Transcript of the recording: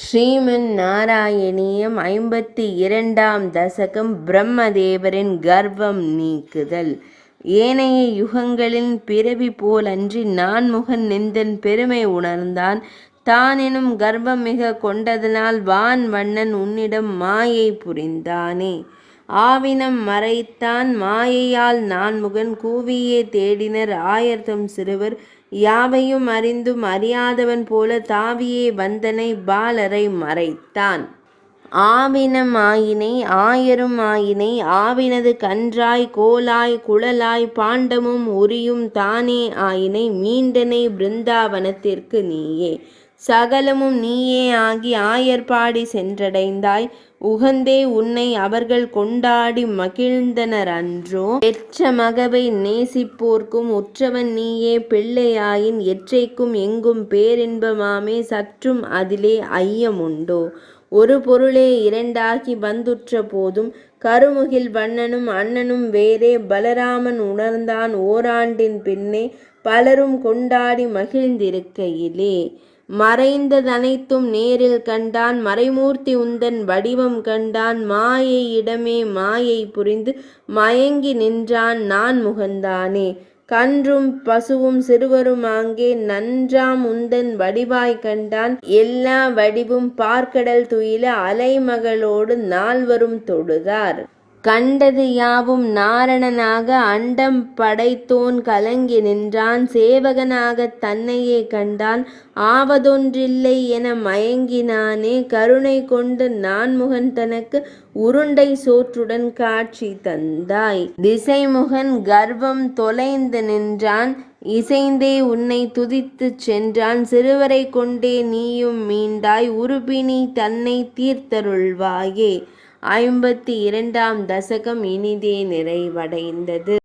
ஸ்ரீமன் நாராயணீயம் 52ஆம் தசகம் பிரம்மதேவரின் கர்வம் நீக்குதல். ஏனைய யுகங்களின் பிறவி போலன்றி நான்முகன் நிந்தன் பெருமை உணர்ந்தான். தானெனும் கர்வம் மிக கொண்டதனால் வான் வண்ணன் உன்னிடம் மாயை புரிந்தானே. ஆவினம் மறைத்தான் மாயையால் நான்முகன் கூவியே தேடினர் ஆயர்தம் சிறுவர். யாவையும் அறிந்தும் அறியாதவன் போல தாவியே வந்தனை பாலரை மறைத்தான். ஆவினம் ஆயினை ஆயரும் ஆயினை ஆவினது கன்றாய் கோலாய் குழலாய் பாண்டமும் உரியும் தானே ஆயினை மீண்டனை பிருந்தாவனத்திற்கு நீயே. சகலமும் நீயே ஆகி ஆயர்பாடி சென்றடைந்தாய். உகந்தே உன்னை அவர்கள் கொண்டாடி மகிழ்ந்தனர் அன்றோ. பெற்ற மகவை நேசிப்போர்க்கும் உற்றவன் நீயே பிள்ளையாயின் எற்றைக்கும் எங்கும் பேரின்பமாமே சற்றும் அதிலே ஐயமுண்டோ. ஒரு பொருளே இரண்டாகி வந்துற்ற போதும் கருமுகில் வண்ணனும் அண்ணனும் வேறே பலராமன் உணர்ந்தான் ஓராண்டின் பின்னே பலரும் கொண்டாடி மகிழ்ந்திருக்கையிலே. மறைந்ததனைத்தும் நேரில் கண்டான் மறைமூர்த்தி உந்தன் வடிவம் கண்டான் மாயை இடமே மாயை புரிந்து மயங்கி நின்றான் நான் முகந்தானே. கன்றும் பசுவும் சிறுவரும் ஆங்கே நன்றாம் உந்தன் வடிவாய் கண்டான் எல்லா வடிவும் பார்க்கடல் துயில அலைமகளோடு நால்வரும் தொழுதார். கண்டது யாவும் நாரணனாக அண்டம் படைத்தோன் கலங்கி நின்றான் சேவகனாகத் தன்னையே கண்டான் ஆவதொன்றில்லை என மயங்கினானே. கருணை கொண்டு நான்முகன் தனக்கு உருண்டை சோற்றுடன் காட்சி தந்தாய். திசைமுகன் கர்வம் தொலைந்து நின்றான் இசைந்தே உன்னை துதித்துச் சென்றான். சிறுவரை கொண்டே நீயும் மீண்டாய் உருபினி தன்னை தீர்த்தருள்வாயே. 52ஆம் தசகம் இனிதே நிறைவடைந்தது.